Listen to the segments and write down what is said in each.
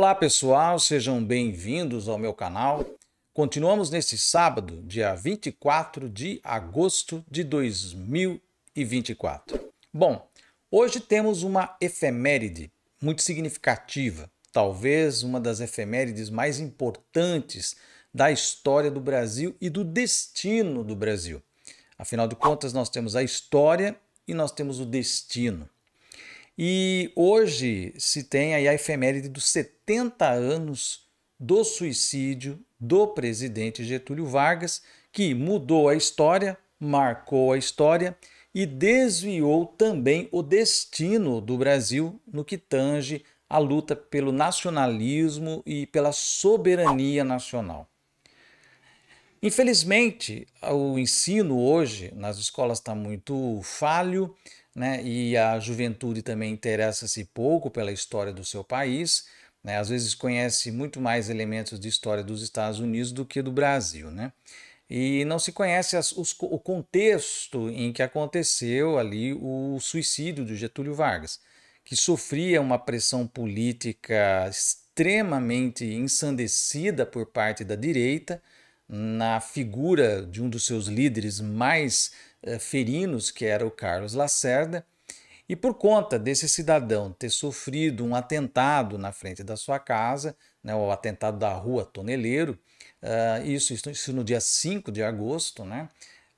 Olá pessoal, sejam bem-vindos ao meu canal. Continuamos neste sábado, dia 24 de agosto de 2024. Bom, hoje temos uma efeméride muito significativa, talvez uma das efemérides mais importantes da história do Brasil e do destino do Brasil. Afinal de contas, nós temos a história e nós temos o destino. E hoje se tem aí a efeméride dos 70 anos do suicídio do presidente Getúlio Vargas, que mudou a história, marcou a história e desviou também o destino do Brasil no que tange a luta pelo nacionalismo e pela soberania nacional. Infelizmente, o ensino hoje nas escolas está muito falho, né? E a juventude também interessa-se pouco pela história do seu país, né? Às vezes conhece muito mais elementos de história dos Estados Unidos do que do Brasil, né? E não se conhece o contexto em que aconteceu ali o suicídio de Getúlio Vargas, que sofria uma pressão política extremamente ensandecida por parte da direita, na figura de um dos seus líderes mais ferinos, que era o Carlos Lacerda, e por conta desse cidadão ter sofrido um atentado na frente da sua casa, né, o atentado da Rua Toneleiro, isso no dia 5 de agosto, né,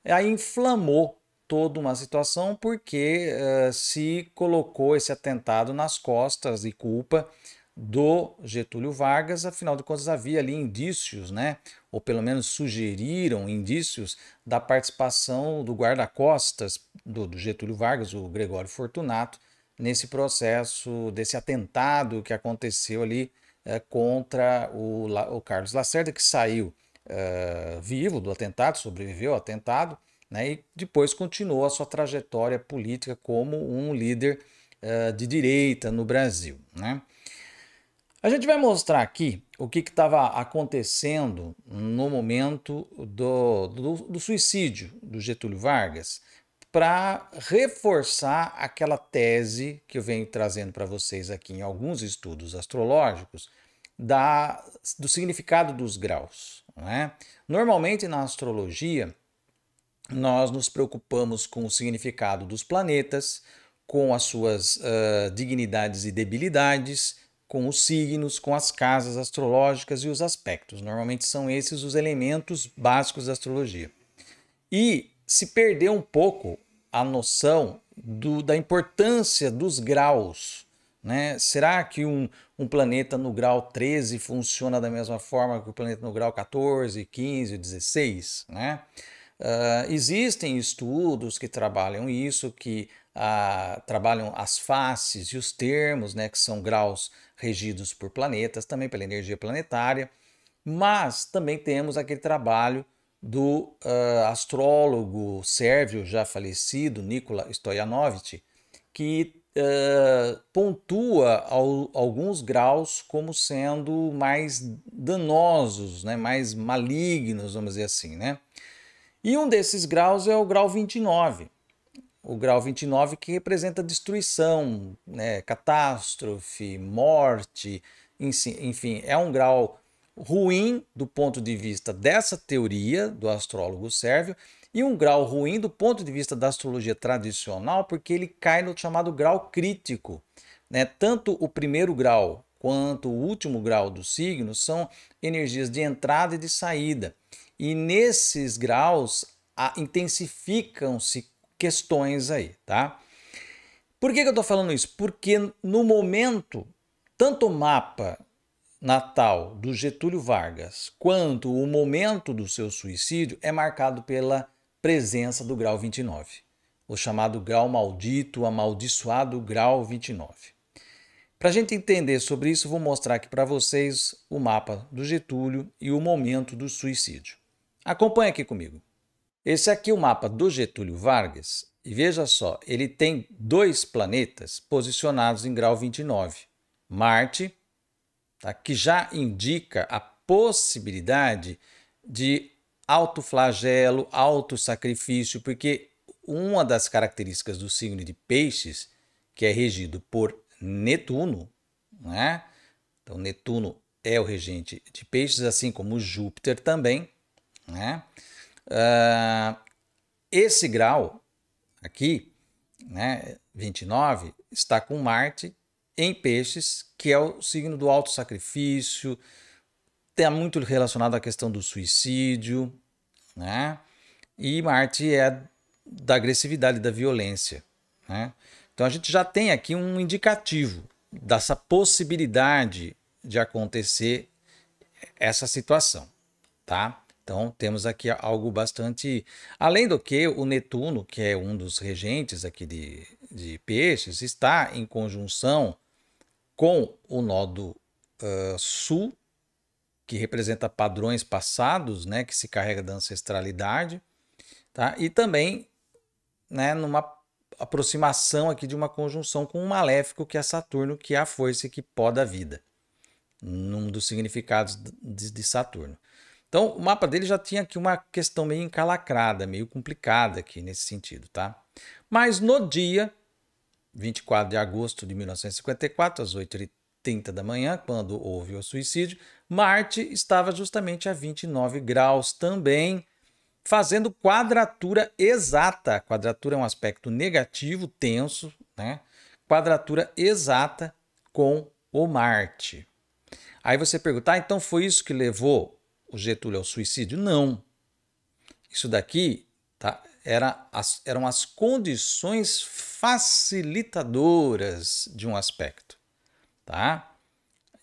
aí inflamou toda uma situação porque se colocou esse atentado nas costas e culpa do Getúlio Vargas. Afinal de contas havia ali indícios, né, ou pelo menos sugeriram indícios da participação do guarda-costas do Getúlio Vargas, o Gregório Fortunato, nesse processo desse atentado que aconteceu ali contra o Carlos Lacerda, que saiu vivo do atentado, sobreviveu ao atentado, né, e depois continuou a sua trajetória política como um líder de direita no Brasil, né? A gente vai mostrar aqui o que estava acontecendo no momento do suicídio do Getúlio Vargas, para reforçar aquela tese que eu venho trazendo para vocês aqui em alguns estudos astrológicos do significado dos graus, não é? Normalmente na astrologia nós nos preocupamos com o significado dos planetas, com as suas dignidades e debilidades, com os signos, com as casas astrológicas e os aspectos. Normalmente são esses os elementos básicos da astrologia. E se perdeu um pouco a noção da importância dos graus, né? Será que um planeta no grau 13 funciona da mesma forma que o planeta no grau 14, 15, 16, né? Existem estudos que trabalham isso, que trabalham as faces e os termos, né, que são graus regidos por planetas, também pela energia planetária, mas também temos aquele trabalho do astrólogo sérvio já falecido, Nikola Stojanovic, que pontua alguns graus como sendo mais danosos, né, mais malignos, vamos dizer assim, né? E um desses graus é o grau 29. O grau 29 que representa destruição, né, catástrofe, morte, enfim, é um grau ruim do ponto de vista dessa teoria do astrólogo sérvio e um grau ruim do ponto de vista da astrologia tradicional, porque ele cai no chamado grau crítico, né? Tanto o primeiro grau quanto o último grau do signo são energias de entrada e de saída. E nesses graus intensificam-se questões aí, tá? Por que eu estou falando isso? Porque no momento, tanto o mapa natal do Getúlio Vargas quanto o momento do seu suicídio é marcado pela presença do grau 29, o chamado grau maldito, amaldiçoado grau 29. Para a gente entender sobre isso, vou mostrar aqui para vocês o mapa do Getúlio e o momento do suicídio. Acompanhe aqui comigo. Esse aqui é o mapa do Getúlio Vargas e veja só, ele tem dois planetas posicionados em grau 29. Marte, tá, que já indica a possibilidade de autoflagelo, autossacrifício, porque uma das características do signo de Peixes, que é regido por Netuno, né, Então, Netuno é o regente de Peixes, assim como Júpiter também, né? Esse grau aqui, né, 29, está com Marte em Peixes, que é o signo do autossacrifício, está muito relacionado à questão do suicídio, né? E Marte é da agressividade, da violência, né? Então a gente já tem aqui um indicativo dessa possibilidade de acontecer essa situação, tá? Então temos aqui algo bastante... Além do que o Netuno, que é um dos regentes aqui de Peixes, está em conjunção com o nodo sul, que representa padrões passados, né, que se carrega da ancestralidade, tá? E também, né, numa aproximação aqui de uma conjunção com um maléfico, que é Saturno, que é a força que poda a vida, num dos significados de Saturno. Então, o mapa dele já tinha aqui uma questão meio encalacrada, meio complicada aqui nesse sentido, tá? Mas no dia 24 de agosto de 1954, às 8h30 da manhã, quando houve o suicídio, Marte estava justamente a 29 graus também, fazendo quadratura exata. Quadratura é um aspecto negativo, tenso, né? Quadratura exata com o Marte. Aí você pergunta, então foi isso que levou o Getúlio ao suicídio? Não. Isso daqui, tá, eram as condições facilitadoras de um aspecto, tá?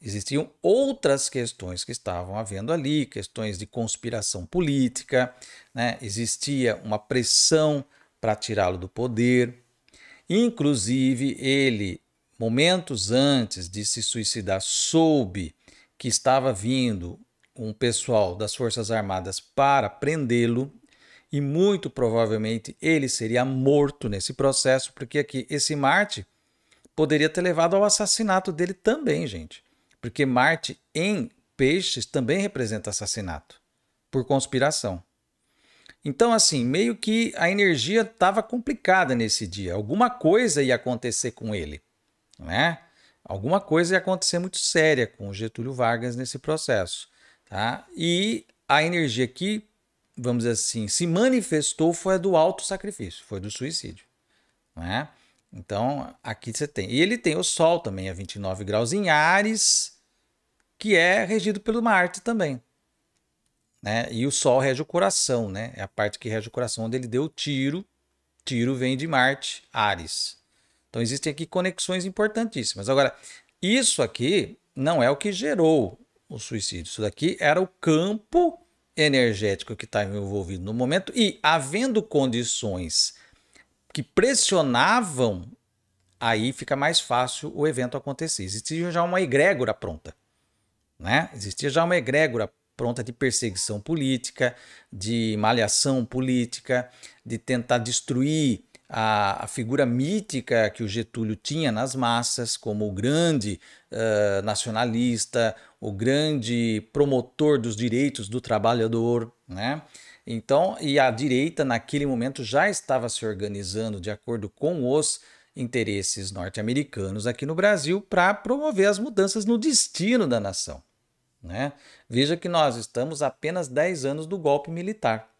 Existiam outras questões que estavam havendo ali, questões de conspiração política, né? Existia uma pressão para tirá-lo do poder. Inclusive, ele, momentos antes de se suicidar, soube que estava vindo um pessoal das Forças Armadas para prendê-lo e muito provavelmente ele seria morto nesse processo, porque aqui esse Marte poderia ter levado ao assassinato dele também, gente. Porque Marte em Peixes também representa assassinato por conspiração. Então, assim, meio que a energia estava complicada nesse dia. Alguma coisa ia acontecer com ele, né? Alguma coisa ia acontecer muito séria com o Getúlio Vargas nesse processo, tá? E a energia que, vamos dizer assim, se manifestou foi a do autossacrifício, foi do suicídio, né? Então, aqui você tem. E ele tem o Sol também a 29 graus em Áries, que é regido pelo Marte também, né? E o Sol rege o coração, né? É a parte que rege o coração, onde ele deu o tiro. Tiro vem de Marte, Áries. Então existem aqui conexões importantíssimas. Agora, isso aqui não é o que gerou o suicídio. Isso daqui era o campo energético que estava envolvido no momento e, havendo condições que pressionavam, aí fica mais fácil o evento acontecer. Existia já uma egrégora pronta, né? Existia já uma egrégora pronta de perseguição política, de malhação política, de tentar destruir a figura mítica que o Getúlio tinha nas massas, como o grande nacionalista, o grande promotor dos direitos do trabalhador, né? Então, e a direita naquele momento já estava se organizando de acordo com os interesses norte-americanos aqui no Brasil para promover as mudanças no destino da nação, né? Veja que nós estamos a apenas 10 anos do golpe militar.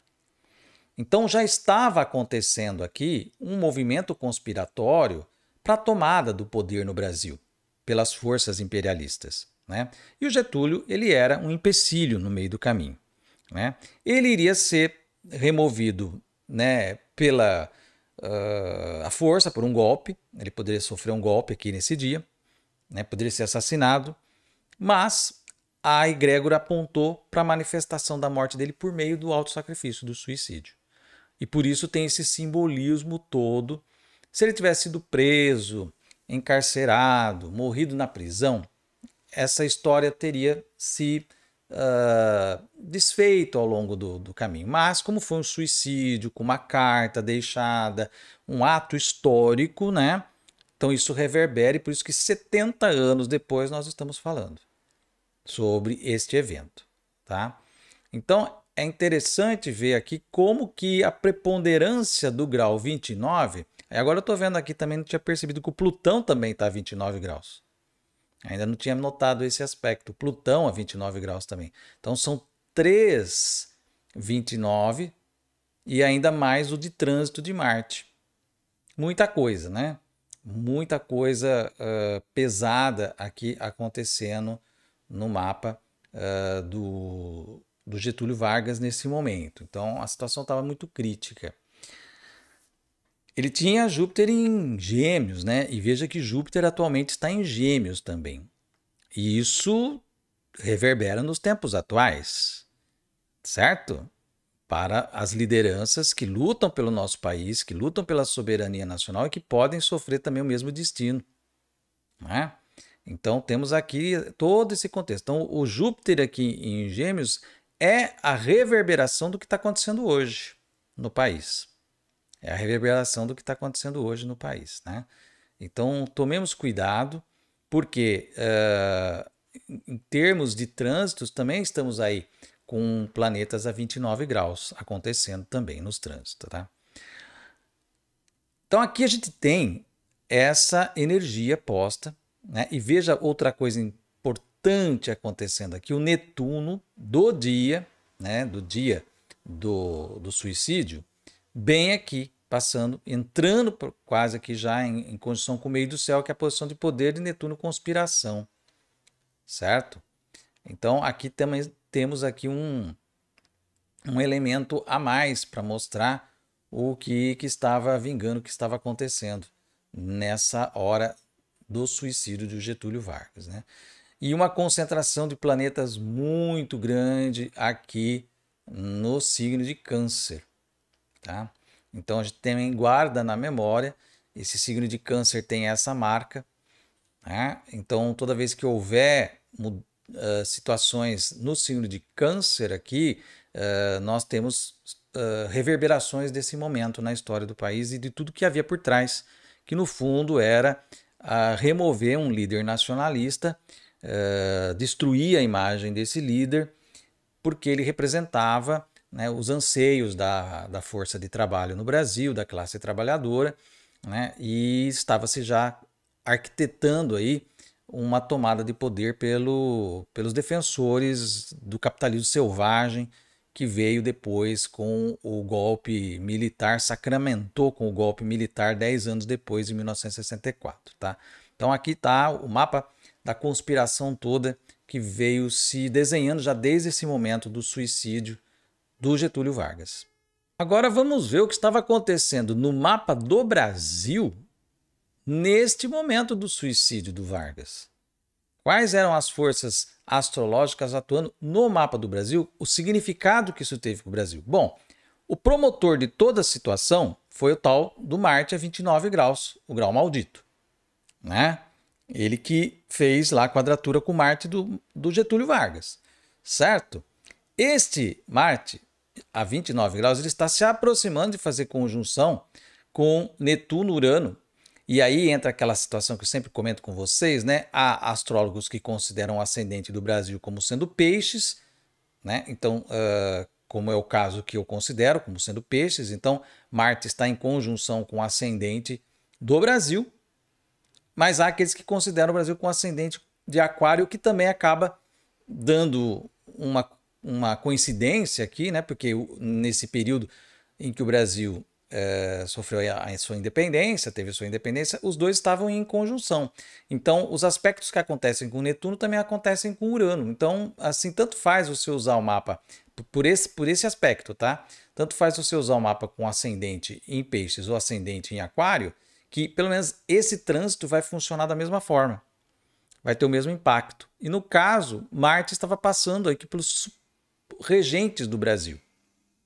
Então já estava acontecendo aqui um movimento conspiratório para a tomada do poder no Brasil pelas forças imperialistas, né? E o Getúlio, ele era um empecilho no meio do caminho, né? Ele iria ser removido, né, pela a força, por um golpe. Ele poderia sofrer um golpe aqui nesse dia, né? Poderia ser assassinado, mas a egrégora apontou para a manifestação da morte dele por meio do autossacrifício, do suicídio. E por isso tem esse simbolismo todo. Se ele tivesse sido preso, encarcerado, morrido na prisão, essa história teria se desfeito ao longo do caminho. Mas como foi um suicídio, com uma carta deixada, um ato histórico, né? Então isso reverbera e por isso que 70 anos depois nós estamos falando sobre este evento, tá? Então é interessante ver aqui como que a preponderância do grau 29, agora eu estou vendo aqui também, não tinha percebido que o Plutão também está a 29 graus. Ainda não tinha notado esse aspecto. Plutão a 29 graus também. Então são 3 29 e ainda mais o de trânsito de Marte. Muita coisa, né? Muita coisa pesada aqui acontecendo no mapa do Getúlio Vargas nesse momento. Então a situação estava muito crítica. Ele tinha Júpiter em Gêmeos, né? E veja que Júpiter atualmente está em Gêmeos também. E isso reverbera nos tempos atuais, certo? Para as lideranças que lutam pelo nosso país, que lutam pela soberania nacional e que podem sofrer também o mesmo destino, né? Então temos aqui todo esse contexto. Então o Júpiter aqui em Gêmeos é a reverberação do que está acontecendo hoje no país. É a reverberação do que está acontecendo hoje no país, né? Então tomemos cuidado, porque em termos de trânsitos também estamos aí com planetas a 29 graus acontecendo também nos trânsitos, tá? Então aqui a gente tem essa energia posta, né? E veja outra coisa importante acontecendo aqui, o Netuno do dia, né? Do dia do suicídio, bem aqui, passando, entrando quase aqui já em conjunção com o meio do céu, que é a posição de poder de Netuno conspiração, certo? Então aqui também temos aqui um elemento a mais para mostrar o que estava vingando, o que estava acontecendo nessa hora do suicídio de Getúlio Vargas, né? E uma concentração de planetas muito grande aqui no signo de Câncer, tá? Então a gente também guarda na memória, esse signo de Câncer tem essa marca, né? Então toda vez que houver situações no signo de Câncer aqui, nós temos reverberações desse momento na história do país e de tudo que havia por trás, que no fundo era remover um líder nacionalista, destruir a imagem desse líder, porque ele representava, né, os anseios da força de trabalho no Brasil, da classe trabalhadora, né, e estava-se já arquitetando aí uma tomada de poder pelos defensores do capitalismo selvagem, que veio depois com o golpe militar, sacramentou com o golpe militar 10 anos depois, em 1964. Tá? Então aqui está o mapa da conspiração toda que veio se desenhando já desde esse momento do suicídio do Getúlio Vargas. Agora vamos ver o que estava acontecendo no mapa do Brasil neste momento do suicídio do Vargas. Quais eram as forças astrológicas atuando no mapa do Brasil? O significado que isso teve para o Brasil? Bom, o promotor de toda a situação foi o tal do Marte a 29 graus, o grau maldito, né? Ele que fez lá a quadratura com Marte do Getúlio Vargas, certo? Este Marte a 29 graus, ele está se aproximando de fazer conjunção com Netuno-Urano. E aí entra aquela situação que eu sempre comento com vocês, né? Há astrólogos que consideram o ascendente do Brasil como sendo peixes, né? Então, como é o caso que eu considero como sendo peixes, então Marte está em conjunção com o ascendente do Brasil, mas há aqueles que consideram o Brasil com ascendente de Aquário, que também acaba dando uma coincidência aqui, né? Porque nesse período em que o Brasil sofreu a sua independência, teve a sua independência, os dois estavam em conjunção. Então, os aspectos que acontecem com Netuno também acontecem com Urano. Então, assim, tanto faz você usar o mapa por esse aspecto, tá? Tanto faz você usar o mapa com ascendente em Peixes ou ascendente em Aquário, que pelo menos esse trânsito vai funcionar da mesma forma. Vai ter o mesmo impacto. E no caso, Marte estava passando aqui pelos regentes do Brasil.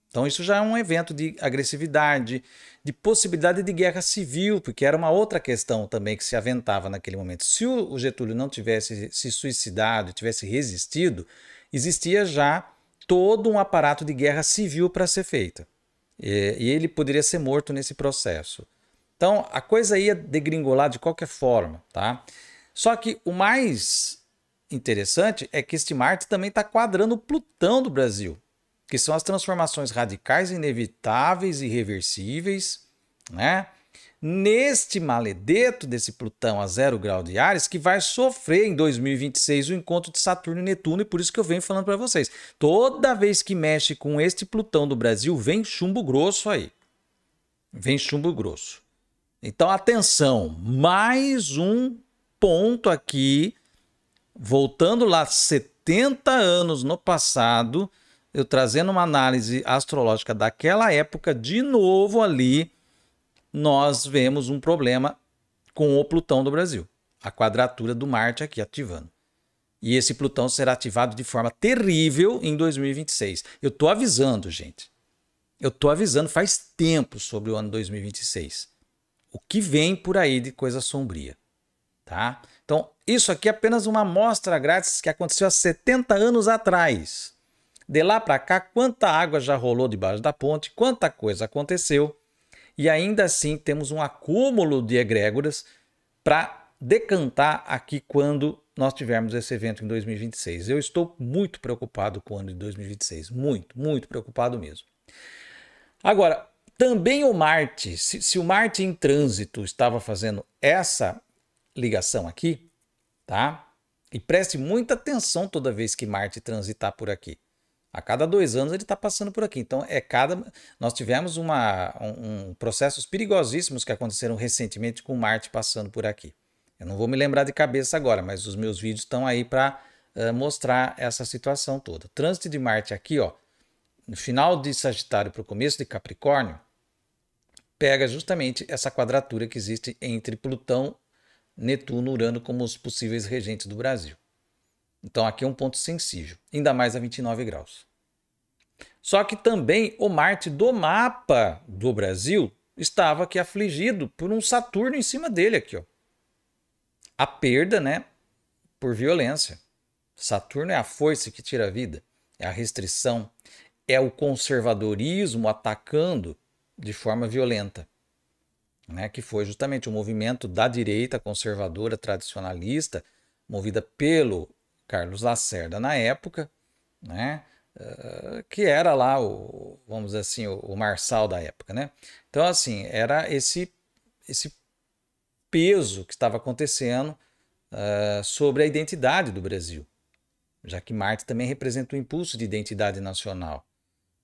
Então isso já é um evento de agressividade, de possibilidade de guerra civil, porque era uma outra questão também que se aventava naquele momento. Se o Getúlio não tivesse se suicidado, tivesse resistido, existia já todo um aparato de guerra civil para ser feita. E ele poderia ser morto nesse processo. Então a coisa ia degringolar de qualquer forma, tá? Só que o mais interessante é que este Marte também está quadrando o Plutão do Brasil, que são as transformações radicais, inevitáveis e irreversíveis, né? neste maledeto desse Plutão a 0 grau de Áries, que vai sofrer em 2026 o encontro de Saturno e Netuno, e por isso que eu venho falando para vocês. Toda vez que mexe com este Plutão do Brasil, vem chumbo grosso aí. Vem chumbo grosso. Então, atenção, mais um ponto aqui, voltando lá 70 anos no passado, eu trazendo uma análise astrológica daquela época, de novo ali, nós vemos um problema com o Plutão do Brasil. A quadratura do Marte aqui ativando. E esse Plutão será ativado de forma terrível em 2026. Eu estou avisando, gente. Eu estou avisando faz tempo sobre o ano 2026. O que vem por aí de coisa sombria. Tá? Então, isso aqui é apenas uma amostra grátis que aconteceu há 70 anos atrás. De lá para cá, quanta água já rolou debaixo da ponte, quanta coisa aconteceu. E ainda assim temos um acúmulo de egrégoras para decantar aqui quando nós tivermos esse evento em 2026. Eu estou muito preocupado com o ano de 2026. Muito, muito preocupado mesmo. Agora, também o Marte, se o Marte em trânsito estava fazendo essa ligação aqui, tá? E preste muita atenção toda vez que Marte transitar por aqui. A cada 2 anos ele está passando por aqui. Então, nós tivemos processos perigosíssimos que aconteceram recentemente com Marte passando por aqui. Eu não vou me lembrar de cabeça agora, mas os meus vídeos estão aí para mostrar essa situação toda. O trânsito de Marte aqui, ó, no final de Sagitário para o começo de Capricórnio, pega justamente essa quadratura que existe entre Plutão, Netuno, Urano como os possíveis regentes do Brasil. Então aqui é um ponto sensível, ainda mais a 29 graus. Só que também o Marte do mapa do Brasil estava aqui afligido por um Saturno em cima dele aqui, ó. A perda, né, por violência. Saturno é a força que tira a vida, é a restrição, é o conservadorismo atacando de forma violenta, né, que foi justamente o movimento da direita conservadora tradicionalista, movida pelo Carlos Lacerda na época, né? Que era lá vamos dizer assim, o Marçal da época, né? Então, assim, era esse peso que estava acontecendo sobre a identidade do Brasil, já que Marte também representa o impulso de identidade nacional.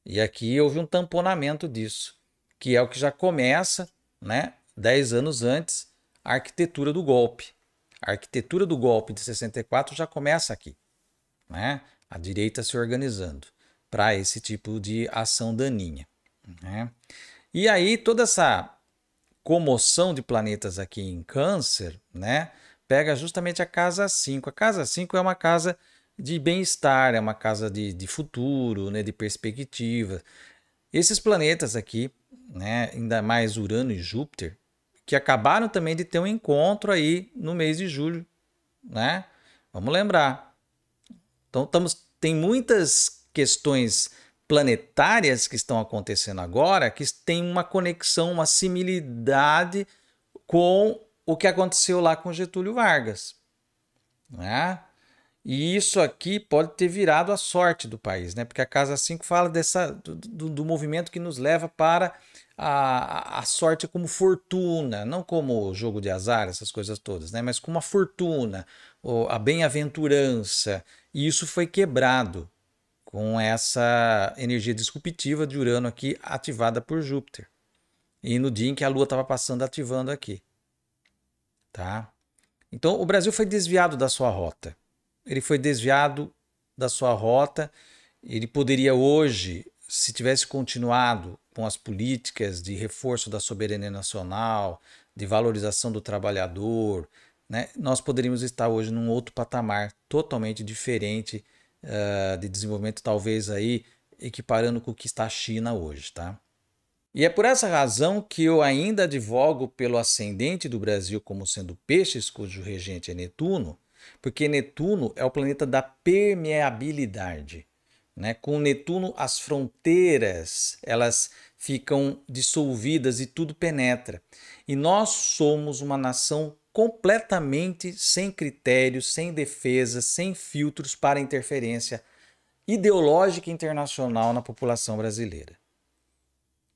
E aqui houve um tamponamento disso, que é o que já começa, né, 10 anos antes, a arquitetura do golpe. A arquitetura do golpe de 64 já começa aqui, né? A direita se organizando para esse tipo de ação daninha, né? E aí toda essa comoção de planetas aqui em Câncer, né, pega justamente a casa 5. A casa 5 é uma casa de bem-estar, é uma casa de futuro, né, de perspectiva. Esses planetas aqui, né, ainda mais Urano e Júpiter, que acabaram também de ter um encontro aí no mês de julho, né? Vamos lembrar. Então tem muitas questões planetárias que estão acontecendo agora que têm uma conexão, uma similitude com o que aconteceu lá com Getúlio Vargas, né? E isso aqui pode ter virado a sorte do país, né? Porque a Casa 5 fala do movimento que nos leva para a sorte como fortuna, não como jogo de azar, essas coisas todas, né? Mas como a fortuna, a bem-aventurança. E isso foi quebrado com essa energia disruptiva de Urano aqui ativada por Júpiter. E no dia em que a Lua estava passando, ativando aqui. Tá? Então o Brasil foi desviado da sua rota. Ele foi desviado da sua rota. Ele poderia hoje, se tivesse continuado com as políticas de reforço da soberania nacional, de valorização do trabalhador, né, nós poderíamos estar hoje num outro patamar totalmente diferente de desenvolvimento, talvez aí equiparando com o que está a China hoje, tá? E é por essa razão que eu ainda advogo pelo ascendente do Brasil como sendo Peixes, cujo regente é Netuno, porque Netuno é o planeta da permeabilidade, né? Com Netuno as fronteiras elas ficam dissolvidas e tudo penetra. E nós somos uma nação completamente sem critérios, sem defesa, sem filtros para interferência ideológica internacional na população brasileira.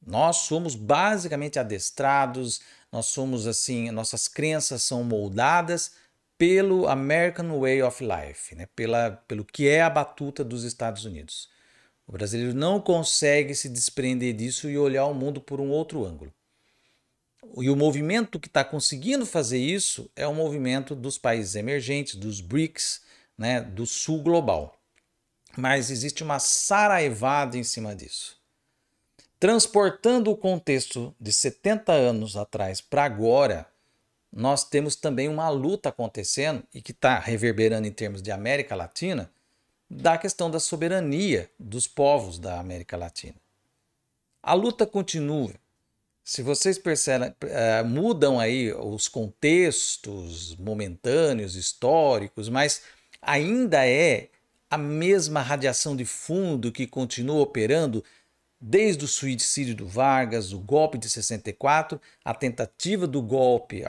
Nós somos basicamente adestrados nós somos assim, nossas crenças são moldadas pelo American Way of Life, né? Pelo que é a batuta dos Estados Unidos. O brasileiro não consegue se desprender disso e olhar o mundo por um outro ângulo. E o movimento que está conseguindo fazer isso é o movimento dos países emergentes, dos BRICS, né, do sul global. Mas existe uma saraivada em cima disso. Transportando o contexto de 70 anos atrás para agora, nós temos também uma luta acontecendo e que está reverberando em termos de América Latina, da questão da soberania dos povos da América Latina. A luta continua. Se vocês percebem, mudam aí os contextos momentâneos, históricos, mas ainda é a mesma radiação de fundo que continua operando desde o suicídio do Vargas, o golpe de 64, a tentativa do golpe,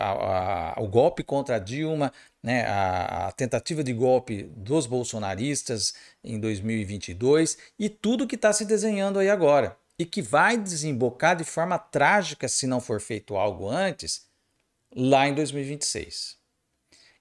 o golpe contra a Dilma, né, a tentativa de golpe dos bolsonaristas em 2022 e tudo que está se desenhando aí agora. E que vai desembocar de forma trágica, se não for feito algo antes, lá em 2026.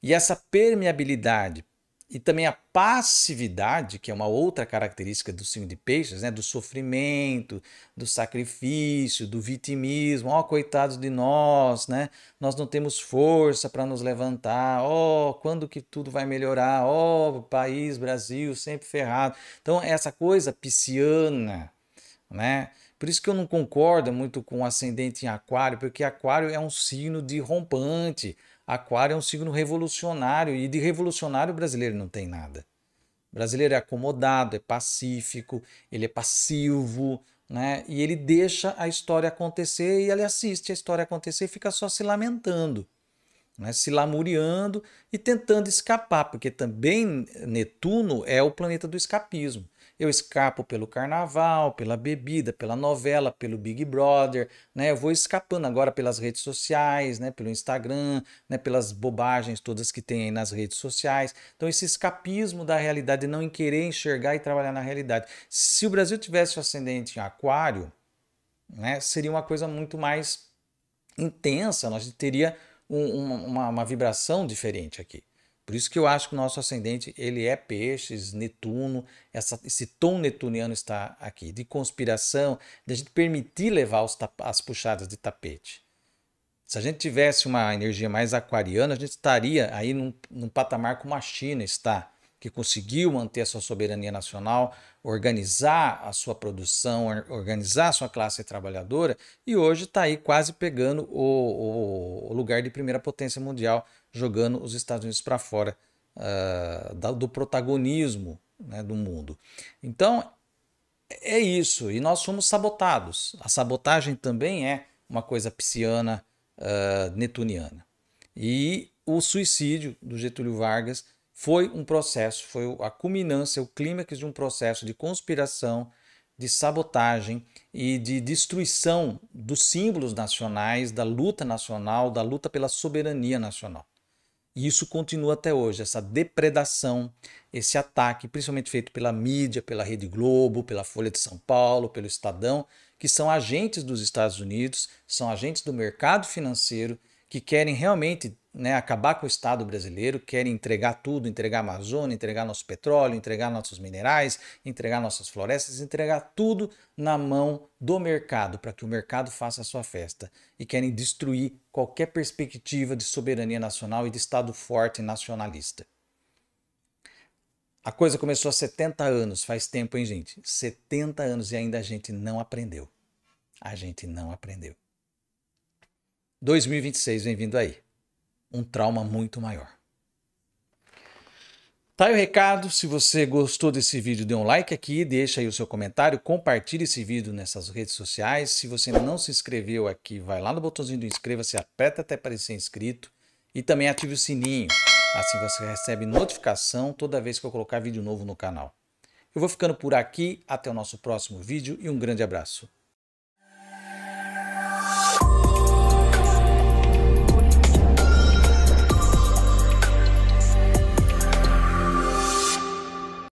E essa permeabilidade e também a passividade, que é uma outra característica do signo de Peixes, né? Do sofrimento, do sacrifício, do vitimismo. Oh, coitados de nós, né? Nós não temos força para nos levantar. Oh, quando que tudo vai melhorar? Oh, país, Brasil, sempre ferrado. Então, essa coisa pisciana, né? Por isso que eu não concordo muito com o ascendente em Aquário, porque Aquário é um signo de rompante, Aquário é um signo revolucionário e de revolucionário o brasileiro não tem nada. O brasileiro é acomodado, é pacífico, ele é passivo, né? E ele deixa a história acontecer e ele assiste a história acontecer e fica só se lamentando, né? Se lamuriando e tentando escapar, porque também Netuno é o planeta do escapismo. Eu escapo pelo carnaval, pela bebida, pela novela, pelo Big Brother, né? Eu vou escapando agora pelas redes sociais, né? Pelo Instagram, né? Pelas bobagens todas que tem aí nas redes sociais. Então esse escapismo da realidade, não em querer enxergar e trabalhar na realidade. Se o Brasil tivesse o ascendente em Aquário, né? Seria uma coisa muito mais intensa, nós teria uma vibração diferente aqui. Por isso que eu acho que o nosso ascendente ele é Peixes, Netuno, esse tom netuniano está aqui, de conspiração, de a gente permitir levar as puxadas de tapete. Se a gente tivesse uma energia mais aquariana, a gente estaria aí num patamar como a China está, que conseguiu manter a sua soberania nacional, organizar a sua produção, organizar a sua classe trabalhadora e hoje está aí quase pegando o lugar de primeira potência mundial, jogando os Estados Unidos para fora do protagonismo, né, do mundo. Então é isso, e nós somos sabotados. A sabotagem também é uma coisa pisciana, netuniana. E o suicídio do Getúlio Vargas foi um processo, foi a culminância, o clímax de um processo de conspiração, de sabotagem e de destruição dos símbolos nacionais, da luta nacional, da luta pela soberania nacional. E isso continua até hoje, essa depredação, esse ataque, principalmente feito pela mídia, pela Rede Globo, pela Folha de São Paulo, pelo Estadão, que são agentes dos Estados Unidos, são agentes do mercado financeiro que querem realmente, né, acabar com o Estado brasileiro, querem entregar tudo, entregar a Amazônia, entregar nosso petróleo, entregar nossos minerais, entregar nossas florestas, entregar tudo na mão do mercado, para que o mercado faça a sua festa. E querem destruir qualquer perspectiva de soberania nacional e de Estado forte e nacionalista. A coisa começou há 70 anos, faz tempo, hein, gente? 70 anos e ainda a gente não aprendeu. A gente não aprendeu. 2026 vem vindo aí. Um trauma muito maior. Tá aí o recado. Se você gostou desse vídeo, dê um like aqui, deixa aí o seu comentário, compartilhe esse vídeo nessas redes sociais. Se você ainda não se inscreveu aqui, vai lá no botãozinho do inscreva-se, aperta até parecer inscrito e também ative o sininho. Assim você recebe notificação toda vez que eu colocar vídeo novo no canal. Eu vou ficando por aqui, até o nosso próximo vídeo e um grande abraço.